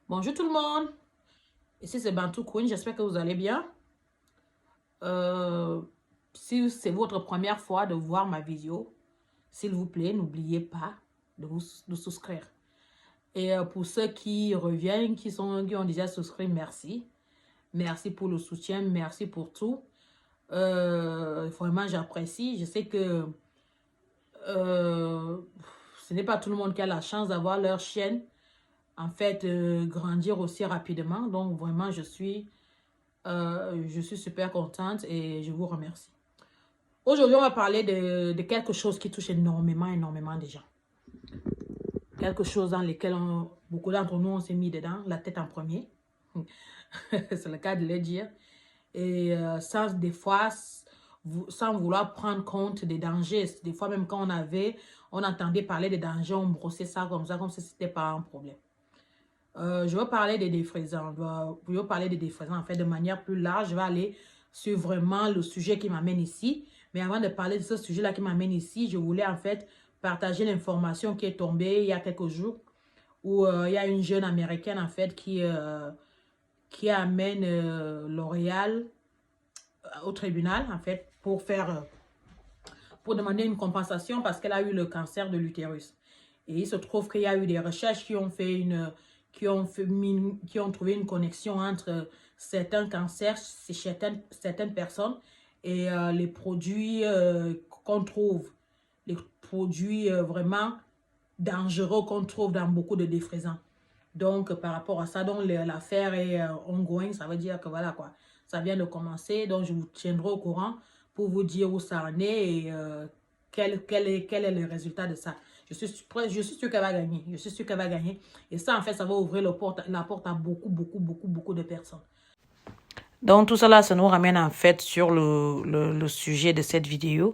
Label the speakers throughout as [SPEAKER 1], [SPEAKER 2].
[SPEAKER 1] Bonjour tout le monde, ici c'est Bantou Queen, j'espère que vous allez bien. Euh, si c'est votre première fois de voir ma vidéo, s'il vous plaît, n'oubliez pas de souscrire. Et pour ceux qui reviennent, qui ont déjà souscrit, merci. Merci pour le soutien, merci pour tout. Vraiment, j'apprécie. Je sais que euh, ce n'est pas tout le monde qui a la chance d'avoir leur chaîne, en fait, grandir aussi rapidement. Donc, vraiment, je suis super contente et je vous remercie. Aujourd'hui, on va parler de quelque chose qui touche énormément de gens. Quelque chose dans lequel beaucoup d'entre nous, on s'est mis dedans, la tête en premier. C'est le cas de le dire. Et des fois, sans vouloir prendre compte des dangers. Des fois, même quand on entendait parler des dangers, on brossait ça, comme si c'était pas un problème. Je vais parler des défraisants. Je vais parler des défraisants en fait de manière plus large. Je vais aller sur vraiment le sujet qui m'amène ici. Mais avant de parler de ce sujet-là qui m'amène ici, je voulais en fait partager l'information qui est tombée il y a quelques jours où il y a une jeune américaine en fait qui amène L'Oréal au tribunal en fait pour demander une compensation parce qu'elle a eu le cancer de l'utérus. Et il se trouve qu'il y a eu des recherches qui ont trouvé une connexion entre certains cancers chez certaines personnes et les produits qu'on trouve, les produits vraiment dangereux qu'on trouve dans beaucoup de défraisants. Donc, par rapport à ça, l'affaire est ongoing, ça veut dire que voilà quoi, ça vient de commencer. Donc, je vous tiendrai au courant pour vous dire où ça en est et quel est le résultat de ça. Je suis sûre qu'elle va gagner. Je suis sûre qu'elle va gagner. Et ça, en fait, ça va ouvrir la porte à beaucoup de personnes. Donc, tout cela, ça nous ramène en fait sur le sujet de cette vidéo,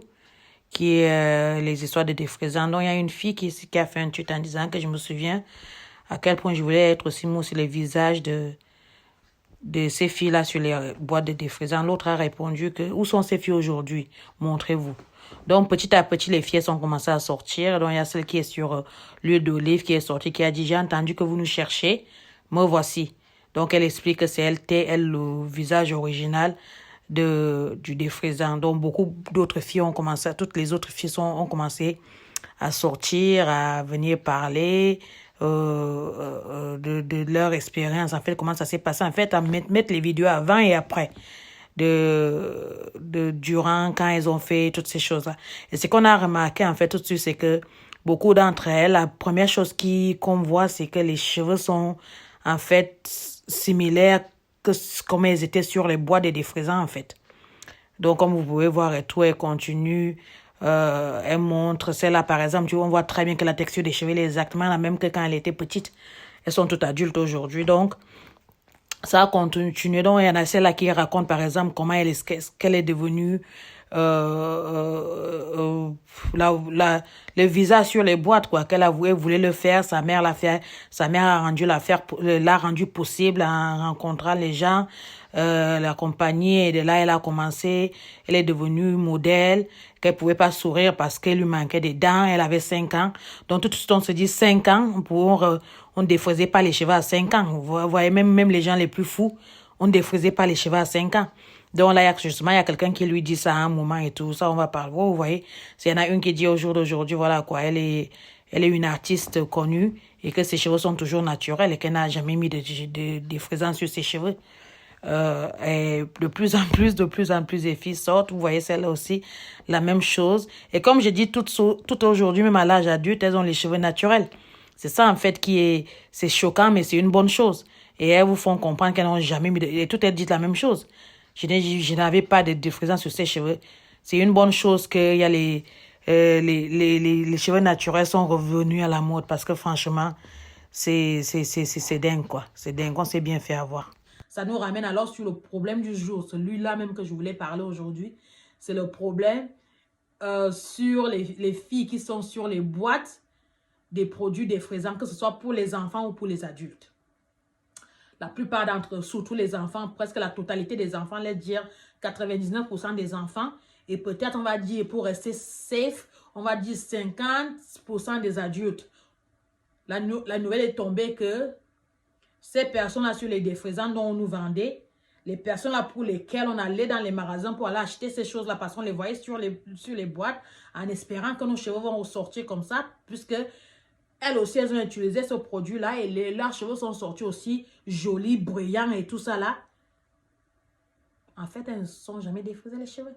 [SPEAKER 1] qui est les histoires de défraisants. Donc, il y a une fille qui a fait un tweet en disant que je me souviens à quel point je voulais être aussi, moi aussi, le visage de ces filles-là sur les boîtes de défraisants. L'autre a répondu que, où sont ces filles aujourd'hui? Montrez-vous. Donc, petit à petit, les filles ont commencé à sortir. Donc, il y a celle qui est sur l'huile d'olive qui est sortie, qui a dit, j'ai entendu que vous nous cherchez. Me voici. Donc, elle explique que c'est elle, le visage original du défraisant. Donc, beaucoup d'autres filles ont commencé, toutes les autres filles ont commencé à sortir, à venir parler de leur expérience, en fait, comment ça s'est passé, en fait, à mettre les vidéos avant et après, durant, quand elles ont fait toutes ces choses-là. Et ce qu'on a remarqué, en fait, tout de suite, c'est que beaucoup d'entre elles, la première chose qu'on voit, c'est que les cheveux sont, en fait, similaires que comme elles étaient sur les bois des défraisants, en fait. Donc, comme vous pouvez voir, et tout, elle continue. Elle montre celle-là, par exemple, tu vois, on voit très bien que la texture des cheveux est exactement la même que quand elle était petite. Elles sont toutes adultes aujourd'hui, donc ça a continué. Donc, il y en a celle-là qui raconte, par exemple, comment qu'elle est devenue le visage sur les boîtes, quoi, qu'elle voulait le faire, sa mère l'a fait, sa mère a l'a rendu possible en rencontrant les gens, la compagnie, et de là, elle a commencé, elle est devenue modèle, qu'elle pouvait pas sourire parce qu'elle lui manquait des dents, elle avait 5 ans. Donc, tout de suite, on se dit 5 ans, on ne défrisait pas les cheveux à 5 ans. Vous voyez, même les gens les plus fous, on ne défrisait pas les cheveux à 5 ans. Donc là, justement, il y a quelqu'un qui lui dit ça à un moment et tout. Ça, on va parler. Vous voyez, il y en a une qui dit au jour d'aujourd'hui, voilà quoi, elle est une artiste connue et que ses cheveux sont toujours naturels et qu'elle n'a jamais mis de frisants sur ses cheveux. Et de plus en plus, les filles sortent. Vous voyez, celle-là aussi, la même chose. Et comme je dis, tout aujourd'hui, même à l'âge adulte, elles ont les cheveux naturels. C'est ça, en fait, c'est choquant, mais c'est une bonne chose. Et elles vous font comprendre qu'elles n'ont jamais mis et toutes elles disent la même chose. Je n'avais pas de frisants sur ses cheveux. C'est une bonne chose qu'il y a les cheveux naturels sont revenus à la mode parce que franchement, c'est dingue, quoi. C'est dingue, on s'est bien fait avoir. Ça nous ramène alors sur le problème du jour, celui-là même que je voulais parler aujourd'hui. C'est le problème sur les filles qui sont sur les boîtes des produits défraisants, que ce soit pour les enfants ou pour les adultes. La plupart d'entre eux, surtout les enfants, presque la totalité des enfants, les dire 99% des enfants, et peut-être on va dire, pour rester safe, on va dire 50% des adultes. La nouvelle est tombée que ces personnes-là sur les défrisants dont on nous vendait, les personnes-là pour lesquelles on allait dans les magasins pour aller acheter ces choses-là parce qu'on les voyait sur les boîtes en espérant que nos cheveux vont ressortir comme ça, puisque elles aussi, elles ont utilisé ce produit-là et leurs cheveux sont sortis aussi jolis, brillants et tout ça là. En fait, elles ne se sont jamais défrisées les cheveux.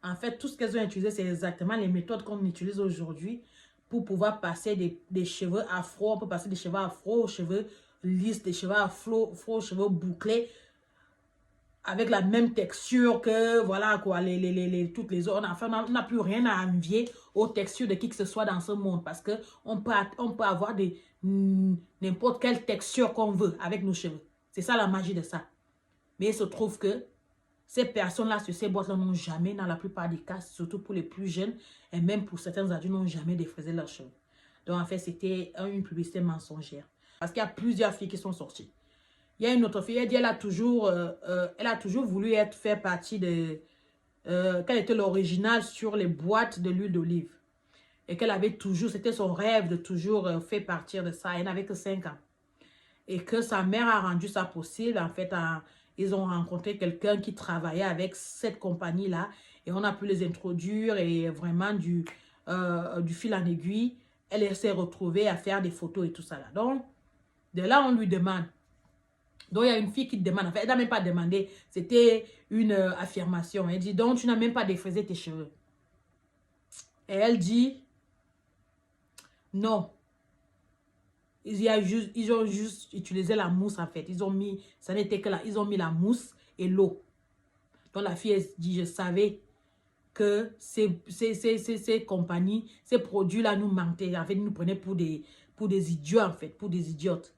[SPEAKER 1] En fait, tout ce qu'elles ont utilisé, c'est exactement les méthodes qu'on utilise aujourd'hui pour pouvoir passer des cheveux afro. On peut passer des cheveux afro aux cheveux lisses, des cheveux afro aux cheveux bouclés, avec la même texture que, voilà, quoi, toutes les autres. Enfin, on n'a plus rien à envier aux textures de qui que ce soit dans ce monde, parce qu'on peut avoir n'importe quelle texture qu'on veut avec nos cheveux. C'est ça la magie de ça. Mais il se trouve que ces personnes-là, sur ces boîtes-là, n'ont jamais, dans la plupart des cas, surtout pour les plus jeunes, et même pour certains adultes, n'ont jamais défrisé leurs cheveux. Donc, en fait, c'était une publicité mensongère. Parce qu'il y a plusieurs filles qui sont sorties. Il y a une autre fille, elle dit, elle a toujours voulu faire partie de... qu'elle était l'original sur les boîtes de l'huile d'olive. Et qu'elle avait toujours, c'était son rêve de toujours faire partir de ça. Elle n'avait que 5 ans. Et que sa mère a rendu ça possible. En fait, ils ont rencontré quelqu'un qui travaillait avec cette compagnie-là. Et on a pu les introduire et vraiment du fil en aiguille. Elle s'est retrouvée à faire des photos et tout ça là. Donc, de là, on lui demande. Donc, il y a une fille qui demande. En fait, elle n'a même pas demandé. C'était une affirmation. Elle dit, donc, tu n'as même pas défrisé tes cheveux. Et elle dit, non. Ils ont juste utilisé la mousse, en fait. Ils ont mis, ça n'était que là, ils ont mis la mousse et l'eau. Donc, la fille, elle dit, je savais que ces compagnies, ces produits-là nous mentaient. En fait, ils nous prenaient pour des idiots, en fait, pour des idiotes.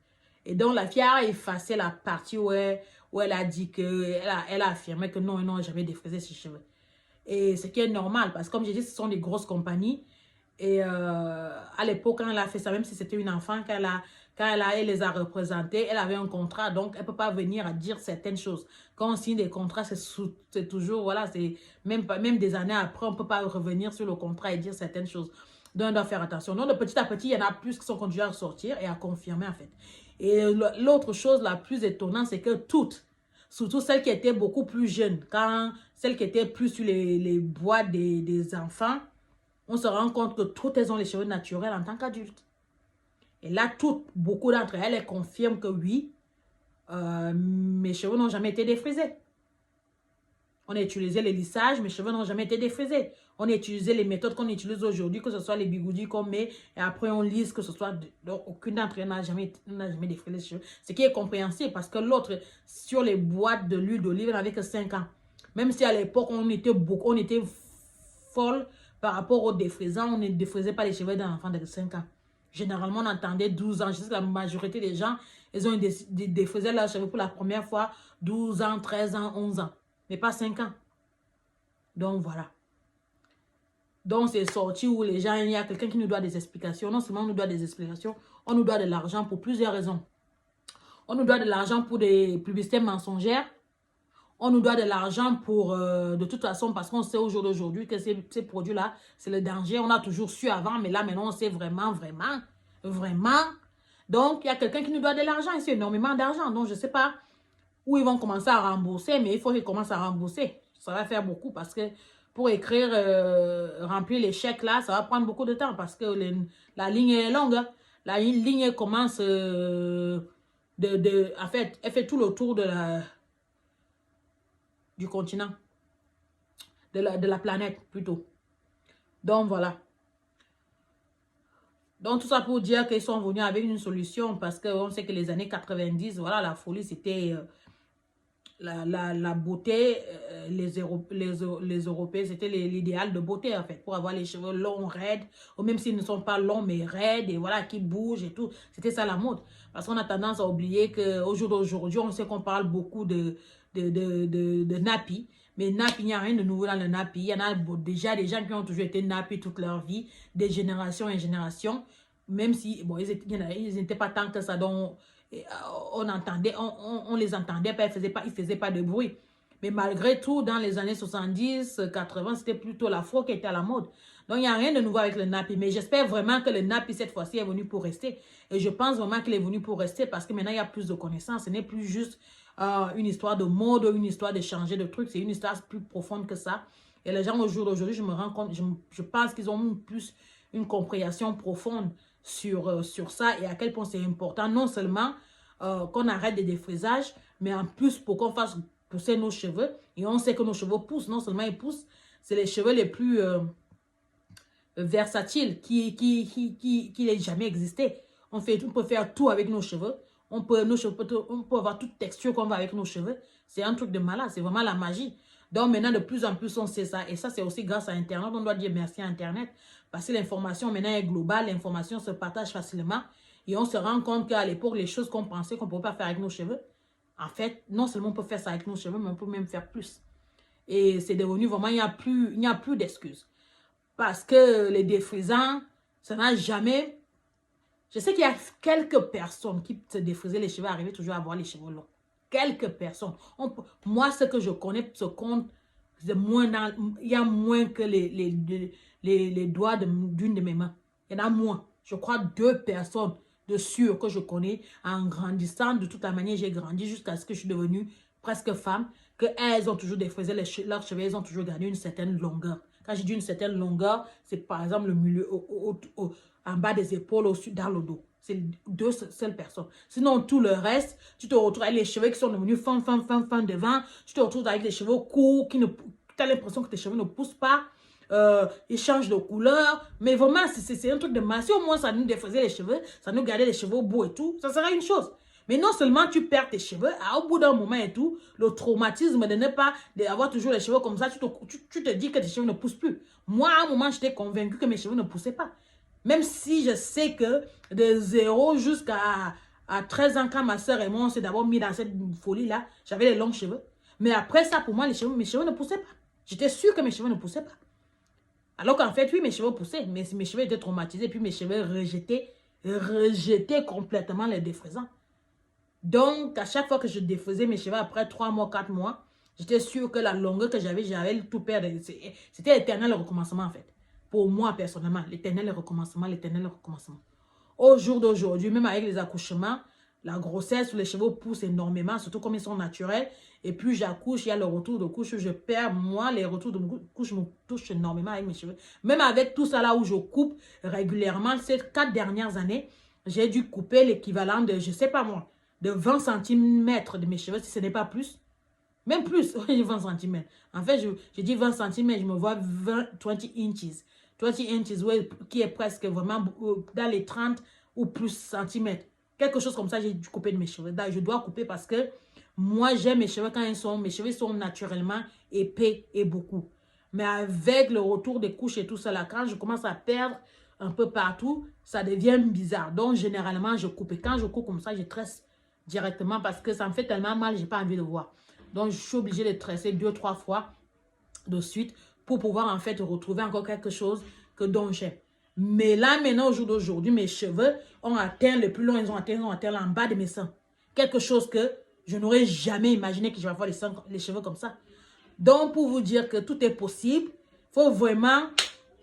[SPEAKER 1] Et donc, la fille a effacé la partie où elle a dit que, elle a affirmé que non, non, j'avais défrisé ses cheveux. Et ce qui est normal, parce que comme j'ai dit, ce sont des grosses compagnies. Et à l'époque, quand elle a fait ça, même si c'était une enfant, elle les a représentés, elle avait un contrat, donc elle ne peut pas venir à dire certaines choses. Quand on signe des contrats, c'est toujours, voilà, c'est même des années après, on ne peut pas revenir sur le contrat et dire certaines choses. Donc, on doit faire attention. Donc, de petit à petit, il y en a plus qui sont continués à sortir et à confirmer, en fait. Et l'autre chose la plus étonnante, c'est que toutes, surtout celles qui étaient beaucoup plus jeunes, celles qui étaient plus sur les boîtes des enfants, on se rend compte que toutes elles ont les cheveux naturels en tant qu'adultes. Et là, beaucoup d'entre elles, elles confirment que oui, mes cheveux n'ont jamais été défrisés. On a utilisé les lissages, mes cheveux n'ont jamais été défrisés. On a utilisé les méthodes qu'on utilise aujourd'hui, que ce soit les bigoudis qu'on met, et après on lisse, que ce soit... Donc, aucune d'entre elles n'a jamais défrisé les cheveux. Ce qui est compréhensible, parce que l'autre, sur les boîtes de l'huile d'olive, elle n'avait que 5 ans. Même si à l'époque, on était folle par rapport aux défrisants, on ne défrisait pas les cheveux d'un enfant de 5 ans. Généralement, on entendait 12 ans. Je sais que la majorité des gens, ils ont défrisé leurs cheveux pour la première fois 12 ans, 13 ans, 11 ans. Mais pas 5 ans. Donc, voilà. Donc, c'est sorti où les gens, il y a quelqu'un qui nous doit des explications. Non seulement on nous doit des explications, on nous doit de l'argent pour plusieurs raisons. On nous doit de l'argent pour des publicités mensongères. On nous doit de l'argent pour, de toute façon, parce qu'on sait au jour d'aujourd'hui que ces produits-là, c'est le danger. On a toujours su avant, mais là, maintenant, on sait vraiment, vraiment, vraiment. Donc, il y a quelqu'un qui nous doit de l'argent. Ici, énormément d'argent. Donc, je ne sais pas où ils vont commencer à rembourser, mais il faut qu'ils commencent à rembourser. Ça va faire beaucoup parce que pour écrire, remplir les chèques là, ça va prendre beaucoup de temps parce que la ligne est longue. Hein. La ligne commence en fait, elle fait tout le tour du continent, de la planète plutôt. Donc voilà. Donc tout ça pour dire qu'ils sont venus avec une solution parce qu'on sait que les années 90, voilà, la folie c'était la beauté, les Européens, c'était l'idéal de beauté en fait, pour avoir les cheveux longs, raides, ou même s'ils ne sont pas longs mais raides et voilà, qui bougent et tout. C'était ça la mode. Parce qu'on a tendance à oublier qu'au jour d'aujourd'hui, on sait qu'on parle beaucoup de nappy. Mais nappy, il n'y a rien de nouveau dans le nappy. Il y en a déjà des gens qui ont toujours été nappy toute leur vie, des générations en génération. Même si, bon, ils n'étaient pas tant que ça, donc on les entendait pas, ils faisaient pas de bruit. Mais malgré tout, dans les années 70, 80, c'était plutôt l'afro qui était à la mode. Donc, il n'y a rien de nouveau avec le nappy. Mais j'espère vraiment que le nappy, cette fois-ci, est venu pour rester. Et je pense vraiment qu'il est venu pour rester parce que maintenant, il y a plus de connaissances. Ce n'est plus juste une histoire de mode, une histoire de changer de trucs. C'est une histoire plus profonde que ça. Et les gens, au jour d'aujourd'hui, je me rends compte, je pense qu'ils ont plus une compréhension profonde sur ça et à quel point c'est important. Non seulement qu'on arrête des défrisages, mais en plus pour qu'on fasse pousser nos cheveux. Et on sait que nos cheveux poussent. Non seulement ils poussent, c'est les cheveux les plus versatiles qui n'aient jamais existé. On peut faire tout avec nos cheveux. On peut avoir toute texture qu'on veut avec nos cheveux. C'est un truc de malade. C'est vraiment la magie. Donc maintenant, de plus en plus, on sait ça. Et ça, c'est aussi grâce à Internet. On doit dire merci à Internet. Parce que l'information maintenant est globale. L'information se partage facilement. Et on se rend compte qu'à l'époque, les choses qu'on pensait qu'on ne pouvait pas faire avec nos cheveux, en fait, non seulement on peut faire ça avec nos cheveux, mais on peut même faire plus. Et c'est devenu vraiment, il n'y a plus d'excuses. Parce que les défrisants, ça n'a jamais... Je sais qu'il y a quelques personnes qui se défrisaient les cheveux, arrivaient toujours à avoir les cheveux longs. Quelques personnes. Moi, ce que je connais se compte, il y a moins que les doigts d'une de mes mains. Il y en a moins. Je crois 2 personnes de sûr que je connais en grandissant. De toute la manière, j'ai grandi jusqu'à ce que je suis devenue presque femme. Qu'elles ont toujours défrisé leurs cheveux, elles ont toujours gardé une certaine longueur. Quand je dis une certaine longueur, c'est par exemple le milieu en bas des épaules, au-dessus, dans le dos. C'est 2 seules personnes. Sinon, tout le reste, tu te retrouves avec les cheveux qui sont devenus fin devant. Tu te retrouves avec les cheveux courts, tu as l'impression que tes cheveux ne poussent pas. Ils changent de couleur. Mais vraiment, c'est un truc de masse. Si au moins, ça nous défaisait les cheveux, ça nous gardait les cheveux beaux et tout, ça serait une chose. Mais non seulement tu perds tes cheveux, au bout d'un moment et tout, le traumatisme de ne pas avoir toujours les cheveux comme ça, tu te dis que tes cheveux ne poussent plus. Moi, à un moment, j'étais convaincue que mes cheveux ne poussaient pas. Même si je sais que de 0 jusqu'à 13 ans, quand ma soeur et moi, on s'est d'abord mis dans cette folie-là, j'avais les longs cheveux. Mais après ça, pour moi, mes cheveux ne poussaient pas. J'étais sûre que mes cheveux ne poussaient pas. Alors qu'en fait, oui, mes cheveux poussaient, mais mes cheveux étaient traumatisés, puis mes cheveux rejetaient complètement les défrisants. Donc, à chaque fois que je défaisais mes cheveux, après 3 mois, 4 mois, j'étais sûre que la longueur que j'avais tout perdu. C'était l'éternel recommencement, en fait. Pour moi, personnellement, l'éternel recommencement, l'éternel recommencement. Au jour d'aujourd'hui, même avec les accouchements, la grossesse, les cheveux poussent énormément, surtout comme ils sont naturels. Et plus j'accouche, il y a le retour de couche, je perds, moi, les retours de couche me touchent énormément avec mes cheveux. Même avec tout ça là où je coupe régulièrement, ces 4 dernières années, j'ai dû couper l'équivalent de, je sais pas moi, de 20 cm de mes cheveux, si ce n'est pas plus. Même plus, 20 cm. En fait, je dis 20 cm, je me vois 20 inches. 20 inches, ouais, qui est presque vraiment dans les 30 ou plus centimètres. Quelque chose comme ça, j'ai dû couper de mes cheveux. Je dois couper parce que moi, j'aime mes cheveux quand mes cheveux sont naturellement épais et beaucoup. Mais avec le retour des couches et tout ça, là, quand je commence à perdre un peu partout, ça devient bizarre. Donc, généralement, je coupe. Et quand je coupe comme ça, je tresse directement parce que ça me fait tellement mal, je n'ai pas envie de voir. Donc, je suis obligée de tresser 2-3 fois de suite pour pouvoir en fait retrouver encore quelque chose dont j'aime. Mais là, maintenant, au jour d'aujourd'hui, mes cheveux ont atteint le plus long, ils ont atteint en bas de mes seins. Quelque chose que je n'aurais jamais imaginé que je vais avoir les cheveux comme ça. Donc, pour vous dire que tout est possible, il faut vraiment,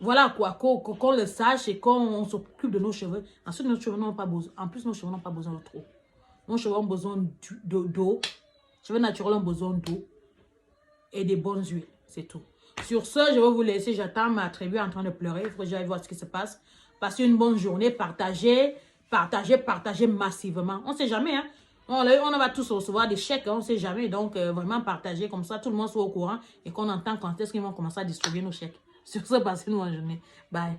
[SPEAKER 1] voilà quoi, qu'on le sache et qu'on s'occupe de nos cheveux. Ensuite, nos cheveux n'ont pas besoin, en plus, nos cheveux n'ont pas besoin de trop. Nos cheveux ont besoin d'eau. Les cheveux naturels ont besoin d'eau et des bonnes huiles, c'est tout. Sur ce, je vais vous laisser. J'attends ma tribu en train de pleurer. Il faut que j'aille voir ce qui se passe. Passez une bonne journée. Partagez massivement. On ne sait jamais. Hein? On va tous recevoir des chèques. On ne sait jamais. Donc, vraiment partagez comme ça. Tout le monde soit au courant et qu'on entend quand est-ce qu'ils vont commencer à distribuer nos chèques. Sur ce, passez une bonne journée. Bye.